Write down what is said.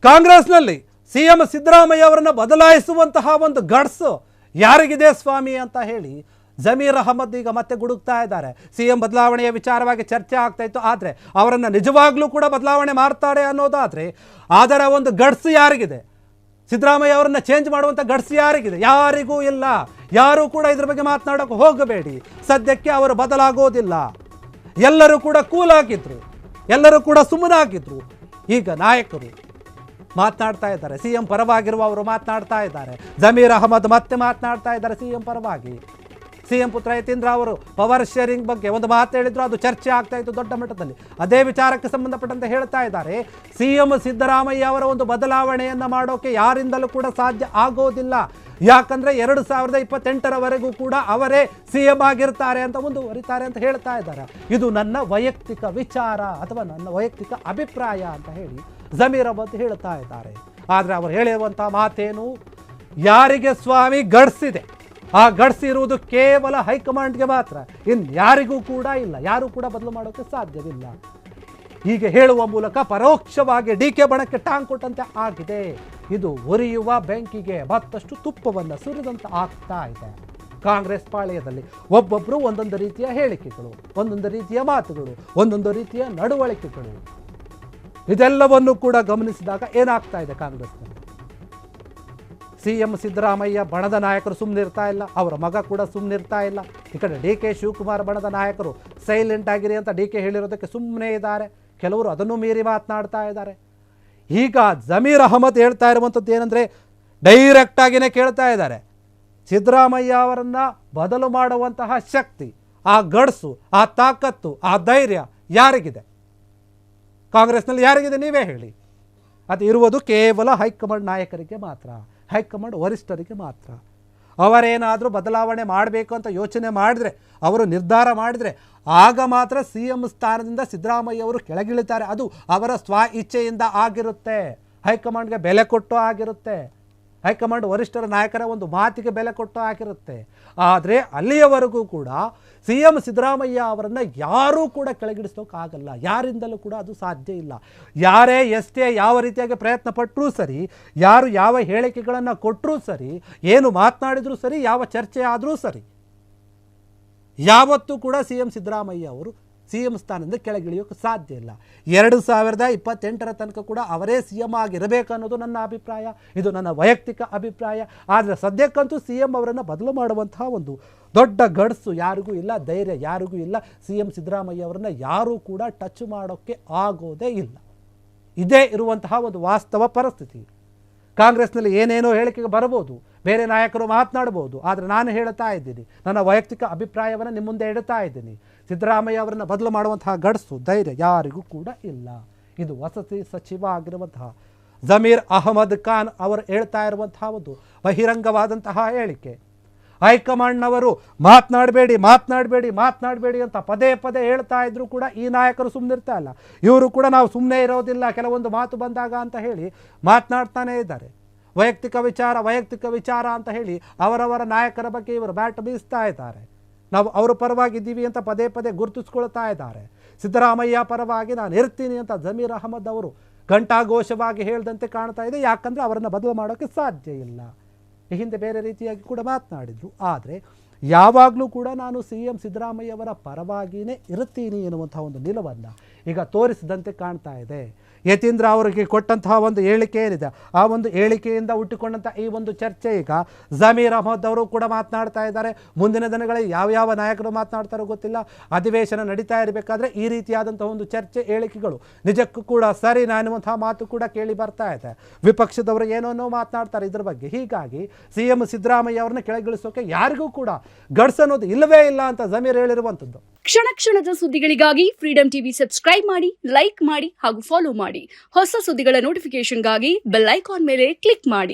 ಕಾಂಗ್ರೆಸ್ನಲ್ಲಿ ಸಿಎಂ ಸಿದ್ದರಾಮಯ್ಯ ಅವರನ್ನು ಬದಲಾಯಿಸುವಂತಹ ಒಂದು ಗಡ್ಸ್ ಯಾರಿಗಿದೆ ಸ್ವಾಮಿ ಅಂತ ಹೇಳಿ ಜಮೀರ್ ಅಹಮದ್ ಈಗ ಮತ್ತೆ ಗುಡುಕ್ತಾ ಇದ್ದಾರೆ. ಸಿಎಂ ಬದಲಾವಣೆಯ ವಿಚಾರವಾಗಿ ಚರ್ಚೆ ಆಗ್ತಾ ಇತ್ತು. ಆದರೆ ಅವರನ್ನು ನಿಜವಾಗ್ಲೂ ಕೂಡ ಬದಲಾವಣೆ ಮಾಡ್ತಾರೆ ಅನ್ನೋದಾದರೆ ಅದರ ಒಂದು ಗಡ್ಸ್ ಯಾರಿಗಿದೆ? ಸಿದ್ದರಾಮಯ್ಯ ಅವರನ್ನ ಚೇಂಜ್ ಮಾಡುವಂಥ ಗಡ್ಸ್ ಯಾರಿಗಿದೆ? ಯಾರಿಗೂ ಇಲ್ಲ. ಯಾರೂ ಕೂಡ ಇದ್ರ ಬಗ್ಗೆ ಮಾತನಾಡೋಕೆ ಹೋಗಬೇಡಿ. ಸದ್ಯಕ್ಕೆ ಅವರು ಬದಲಾಗೋದಿಲ್ಲ. ಎಲ್ಲರೂ ಕೂಡ ಕೂಲ್ ಆಗಿದ್ರು, ಎಲ್ಲರೂ ಕೂಡ ಸುಮ್ಮನಾಗಿದ್ರು. ಈಗ ನಾಯಕರು ಮಾತನಾಡ್ತಾ ಇದ್ದಾರೆ, ಸಿಎಂ ಪರವಾಗಿರುವವರು ಮಾತನಾಡ್ತಾ ಇದ್ದಾರೆ. ಜಮೀರ್ ಅಹಮದ್ ಮತ್ತೆ ಮಾತನಾಡ್ತಾ ಇದ್ದಾರೆ ಸಿಎಂ ಪರವಾಗಿ. ಸಿಎಂ ಪುತ್ರ ಯತೀಂದ್ರ ಅವರು ಪವರ್ ಶೇರಿಂಗ್ ಬಗ್ಗೆ ಒಂದು ಮಾತು ಹೇಳಿದ್ರು, ಅದು ಚರ್ಚೆ ಆಗ್ತಾ ಇತ್ತು ದೊಡ್ಡ ಮಟ್ಟದಲ್ಲಿ. ಅದೇ ವಿಚಾರಕ್ಕೆ ಸಂಬಂಧಪಟ್ಟಂತೆ ಹೇಳ್ತಾ ಇದ್ದಾರೆ, ಸಿಎಂ ಸಿದ್ದರಾಮಯ್ಯ ಅವರ ಒಂದು ಬದಲಾವಣೆಯನ್ನು ಮಾಡೋಕೆ ಯಾರಿಂದಲೂ ಕೂಡ ಸಾಧ್ಯ ಆಗೋದಿಲ್ಲ. ಯಾಕಂದ್ರೆ 2028ರವರೆಗೂ ಕೂಡ ಅವರೇ ಸಿಎಂ ಆಗಿರ್ತಾರೆ ಅಂತ ಮುಂದುವರಿತಾರೆ ಅಂತ ಹೇಳ್ತಾ ಇದ್ದಾರೆ. ಇದು ನನ್ನ ವೈಯಕ್ತಿಕ ವಿಚಾರ ಅಥವಾ ನನ್ನ ವೈಯಕ್ತಿಕ ಅಭಿಪ್ರಾಯ ಅಂತ ಹೇಳಿ ಜಮೀರ್ ಅಹಮದ್ ಹೇಳ್ತಾ ಇದ್ದಾರೆ. ಆದರೆ ಅವರು ಹೇಳಿರುವಂಥ ಮಾತೇನು? ಯಾರಿಗೆ ಸ್ವಾಮಿ ಗಡ್ಸಿದೆ, ಆ ಗಡ್ಸ್ ಇರುವುದು ಕೇವಲ ಹೈಕಮಾಂಡ್ಗೆ ಮಾತ್ರ, ಇನ್ಯಾರಿಗೂ ಕೂಡ ಇಲ್ಲ. ಯಾರೂ ಕೂಡ ಬದಲು ಮಾಡೋಕ್ಕೆ ಸಾಧ್ಯವಿಲ್ಲ. ಹೀಗೆ ಹೇಳುವ ಮೂಲಕ ಪರೋಕ್ಷವಾಗಿ ಡಿ.ಕೆ. ಬಣಕ್ಕೆ ಟಾಂಗ್ ಕೊಟ್ಟಂತೆ ಆಗಿದೆ. ಇದು ಉರಿಯುವ ಬೆಂಕಿಗೆ ಮತ್ತಷ್ಟು ತುಪ್ಪವನ್ನು ಸುರಿದಂತೆ ಆಗ್ತಾ ಇದೆ. ಕಾಂಗ್ರೆಸ್ ಪಾಳ್ಯದಲ್ಲಿ ಒಬ್ಬೊಬ್ಬರು ಒಂದೊಂದು ರೀತಿಯ ಹೇಳಿಕೆಗಳು, ಒಂದೊಂದು ರೀತಿಯ ಮಾತುಗಳು, ಒಂದೊಂದು ರೀತಿಯ ನಡವಳಿಕೆಗಳು. ಇದೆಲ್ಲವನ್ನು ಕೂಡ ಗಮನಿಸಿದಾಗ ಏನಾಗ್ತಾ ಇದೆ ಕಾಂಗ್ರೆಸ್ನಲ್ಲಿ? ಸಿಎಂ ಸಿದ್ದರಾಮಯ್ಯ ಬಣದ ನಾಯಕರು ಸುಮ್ಮನಿರ್ತಾ ಇಲ್ಲ, ಅವರ ಮಗ ಕೂಡ ಸುಮ್ಮನಿರ್ತಾ ಇಲ್ಲ. ಈ ಕಡೆ ಡಿ.ಕೆ. ಶಿವಕುಮಾರ್ ಬಣದ ನಾಯಕರು ಸೈಲೆಂಟ್ ಆಗಿರಿ ಅಂತ ಡಿ.ಕೆ. ಹೇಳಿರೋದಕ್ಕೆ ಸುಮ್ಮನೆ ಇದ್ದಾರೆ. ಕೆಲವರು ಅದನ್ನು ಮೀರಿ ಮಾತನಾಡ್ತಾ ಇದ್ದಾರೆ. ಈಗ ಜಮೀರ್ ಅಹಮದ್ ಹೇಳ್ತಾ ಇರುವಂಥದ್ದು ಏನಂದರೆ, ಡೈರೆಕ್ಟಾಗಿಯೇ ಕೇಳ್ತಾ ಇದ್ದಾರೆ, ಸಿದ್ದರಾಮಯ್ಯ ಅವರನ್ನು ಬದಲು ಮಾಡುವಂತಹ ಶಕ್ತಿ, ಆ ಗಡ್ಸು, ಆ ತಾಕತ್ತು, ಆ ಧೈರ್ಯ ಯಾರಿಗಿದೆ? ಕಾಂಗ್ರೆಸ್ನಲ್ಲಿ ಯಾರಿಗಿದೆ ನೀವೇ ಹೇಳಿ. ಅದು ಇರುವುದು ಕೇವಲ ಹೈಕಮಾಂಡ್ ನಾಯಕರಿಗೆ ಮಾತ್ರ, ಹೈಕಮಾಂಡ್ ವರಿಷ್ಠರಿಗೆ ಮಾತ್ರ. ಅವರೇನಾದರೂ ಬದಲಾವಣೆ ಮಾಡಬೇಕು ಅಂತ ಯೋಚನೆ ಮಾಡಿದರೆ, ಅವರು ನಿರ್ಧಾರ ಮಾಡಿದರೆ, ಆಗ ಮಾತ್ರ ಸಿ ಎಂ ಸ್ಥಾನದಿಂದ ಸಿದ್ದರಾಮಯ್ಯ ಅವರು ಕೆಳಗಿಳಿತಾರೆ. ಅದು ಅವರ ಸ್ವ ಇಚ್ಛೆಯಿಂದ ಆಗಿರುತ್ತೆ, ಹೈಕಮಾಂಡ್ಗೆ ಬೆಲೆ ಕೊಟ್ಟು ಆಗಿರುತ್ತೆ, ಹೈಕಮಾಂಡ್ ವರಿಷ್ಠರ ನಾಯಕರ ಒಂದು ಮಾತಿಗೆ ಬೆಲೆ ಕೊಟ್ಟು ಆಗಿರುತ್ತೆ. ಆದರೆ ಅಲ್ಲಿಯವರೆಗೂ ಕೂಡ ಸಿ ಎಂ ಸಿದ್ದರಾಮಯ್ಯ ಅವರನ್ನು ಯಾರೂ ಕೂಡ ಕೆಳಗಿಳಿಸೋಕ್ಕಾಗಲ್ಲ. ಯಾರಿಂದಲೂ ಕೂಡ ಅದು ಸಾಧ್ಯ ಇಲ್ಲ. ಯಾರೇ ಎಷ್ಟೇ ಯಾವ ರೀತಿಯಾಗಿ ಪ್ರಯತ್ನ ಪಟ್ಟರೂ ಸರಿ, ಯಾರು ಯಾವ ಹೇಳಿಕೆಗಳನ್ನು ಕೊಟ್ಟರೂ ಸರಿ, ಏನು ಮಾತನಾಡಿದರೂ ಸರಿ, ಯಾವ ಚರ್ಚೆ ಆದರೂ ಸರಿ, ಯಾವತ್ತೂ ಕೂಡ ಸಿ ಎಂ ಸಿದ್ದರಾಮಯ್ಯ ಅವರು ಸಿ ಎಂ ಸ್ಥಾನದಿಂದ ಕೆಳಗಿಳಿಯೋಕ್ಕೆ ಸಾಧ್ಯ ಇಲ್ಲ. 2028ರ ತನಕ ಕೂಡ ಅವರೇ ಸಿ ಎಂ ಆಗಿರಬೇಕು ಅನ್ನೋದು ನನ್ನ ಅಭಿಪ್ರಾಯ. ಇದು ನನ್ನ ವೈಯಕ್ತಿಕ ಅಭಿಪ್ರಾಯ. ಆದರೆ ಸದ್ಯಕ್ಕಂತೂ ಸಿ ಎಂ ಅವರನ್ನು ಬದಲು ಮಾಡುವಂತಹ ಒಂದು ದೊಡ್ಡ ಗಡ್ಸು ಯಾರಿಗೂ ಇಲ್ಲ, ಧೈರ್ಯ ಯಾರಿಗೂ ಇಲ್ಲ. ಸಿ ಎಂ ಸಿದ್ದರಾಮಯ್ಯ ಅವರನ್ನು ಯಾರೂ ಕೂಡ ಟಚ್ ಮಾಡೋಕ್ಕೆ ಆಗೋದೇ ಇಲ್ಲ. ಇದೇ ಇರುವಂತಹ ಒಂದು ವಾಸ್ತವ ಪರಿಸ್ಥಿತಿ. ಕಾಂಗ್ರೆಸ್ನಲ್ಲಿ ಏನೇನೋ ಹೇಳಿಕೆಗೆ ಬರಬಹುದು, ಬೇರೆ ನಾಯಕರು ಮಾತನಾಡ್ಬೋದು. ಆದರೆ ನಾನು ಹೇಳ್ತಾ ಇದ್ದೀನಿ, ನನ್ನ ವೈಯಕ್ತಿಕ ಅಭಿಪ್ರಾಯವನ್ನು ನಿಮ್ಮ ಮುಂದೆ ಇಡ್ತಾ ಇದ್ದೀನಿ. ಸಿದ್ದರಾಮಯ್ಯ ಅವರನ್ನು ಬದಲು ಮಾಡುವಂತಹ ಗಡ್ಸು, ಧೈರ್ಯ ಯಾರಿಗೂ ಕೂಡ ಇಲ್ಲ. ಇದು ವಸತಿ ಸಚಿವ ಆಗಿರುವಂತಹ ಜಮೀರ್ ಅಹಮದ್ ಖಾನ್ ಅವರು ಹೇಳ್ತಾ ಇರುವಂತಹ ಒಂದು ಬಹಿರಂಗವಾದಂತಹ ಹೇಳಿಕೆ. ಹೈಕಮಾಂಡ್ನವರು ಮಾತನಾಡಬೇಡಿ ಮಾತನಾಡಬೇಡಿ ಮಾತನಾಡಬೇಡಿ ಅಂತ ಪದೇ ಪದೇ ಹೇಳ್ತಾ ಇದ್ರು ಕೂಡ ಈ ನಾಯಕರು ಸುಮ್ಮನಿರ್ತಾ ಇಲ್ಲ. ಇವರು ಕೂಡ ನಾವು ಸುಮ್ಮನೆ ಇರೋದಿಲ್ಲ ಕೆಲವೊಂದು ಮಾತು ಬಂದಾಗ ಅಂತ ಹೇಳಿ ಮಾತನಾಡ್ತಾನೇ ಇದ್ದಾರೆ. ವೈಯಕ್ತಿಕ ವಿಚಾರ ಅಂತ ಹೇಳಿ ಅವರವರ ನಾಯಕರ ಬಗ್ಗೆ ಇವರು ಬ್ಯಾಟ್ ಬೀಸ್ತಾ ಇದ್ದಾರೆ. ನಾವು ಅವರ ಪರವಾಗಿದ್ದೀವಿ ಅಂತ ಪದೇ ಪದೇ ಗುರುತಿಸ್ಕೊಳ್ತಾ ಇದ್ದಾರೆ. ಸಿದ್ದರಾಮಯ್ಯ ಪರವಾಗಿ ನಾನು ಇರ್ತೀನಿ ಅಂತ ಜಮೀರ್ ಅಹಮದ್ ಅವರು ಘಂಟಾಘೋಷವಾಗಿ ಹೇಳಿದಂತೆ ಕಾಣ್ತಾ ಇದೆ. ಯಾಕಂದರೆ ಅವರನ್ನು ಬದಲು ಮಾಡೋಕ್ಕೆ ಸಾಧ್ಯ ಇಲ್ಲ. ಈ ಹಿಂದೆ ಬೇರೆ ರೀತಿಯಾಗಿ ಕೂಡ ಮಾತನಾಡಿದರು. ಆದರೆ ಯಾವಾಗಲೂ ಕೂಡ ನಾನು ಸಿ ಎಂ ಸಿದ್ದರಾಮಯ್ಯವರ ಪರವಾಗಿಯೇ ಇರುತ್ತೀನಿ ಎನ್ನುವಂಥ ಒಂದು ನಿಲುವನ್ನು ಈಗ ತೋರಿಸಿದಂತೆ ಕಾಣ್ತಾ ಇದೆ. ಯತೀಂದ್ರ ಅವರಿಗೆ ಕೊಟ್ಟಂತಹ ಒಂದು ಹೇಳಿಕೆ ಏನಿದೆ, ಆ ಒಂದು ಹೇಳಿಕೆಯಿಂದ ಹುಟ್ಟಿಕೊಂಡಂಥ ಈ ಒಂದು ಚರ್ಚೆ ಈಗ ಜಮೀರ್ ಅಹಮದ್ ಅವರು ಕೂಡ ಮಾತನಾಡ್ತಾ ಇದ್ದಾರೆ. ಮುಂದಿನ ದಿನಗಳಲ್ಲಿ ಯಾವ ನಾಯಕರು ಮಾತನಾಡ್ತಾರೋ ಗೊತ್ತಿಲ್ಲ. ಅಧಿವೇಶನ ನಡೀತಾ ಇರಬೇಕಾದ್ರೆ ಈ ರೀತಿಯಾದಂಥ ಒಂದು ಚರ್ಚೆ, ಹೇಳಿಕೆಗಳು ನಿಜಕ್ಕೂ ಕೂಡ ಸರಿ ಅನ್ನುವಂತಹ ಮಾತು ಕೂಡ ಕೇಳಿ ಬರ್ತಾ ಇದೆ. ವಿಪಕ್ಷದವರು ಏನೋ ಮಾತನಾಡ್ತಾರೆ ಇದ್ರ ಬಗ್ಗೆ. ಹೀಗಾಗಿ ಸಿ ಎಂ ಸಿದ್ದರಾಮಯ್ಯ ಅವರನ್ನ ಕೆಳಗಿಳಿಸೋಕೆ ಯಾರಿಗೂ ಕೂಡ ಗಡ್ಸ್ ಅನ್ನೋದು ಇಲ್ಲವೇ ಇಲ್ಲ ಅಂತ ಜಮೀರ್ ಹೇಳಿರುವಂಥದ್ದು. ಕ್ಷಣ ಕ್ಷಣದ ಸುದ್ದಿಗಳಿಗಾಗಿ ಫ್ರೀಡಂ ಟಿವಿ ಸಬ್ಸ್ಕ್ರೈಬ್ ಮಾಡಿ, ಲೈಕ್ ಮಾಡಿ ಹಾಗೂ ಫಾಲೋ ಮಾಡಿ. ಹೊಸ ಸುದ್ದಿಗಳ ನೋಟಿಫಿಕೇಶನ್ಗಾಗಿ ಬೆಲ್ ಐಕಾನ್ ಮೇಲೆ ಕ್ಲಿಕ್ ಮಾಡಿ.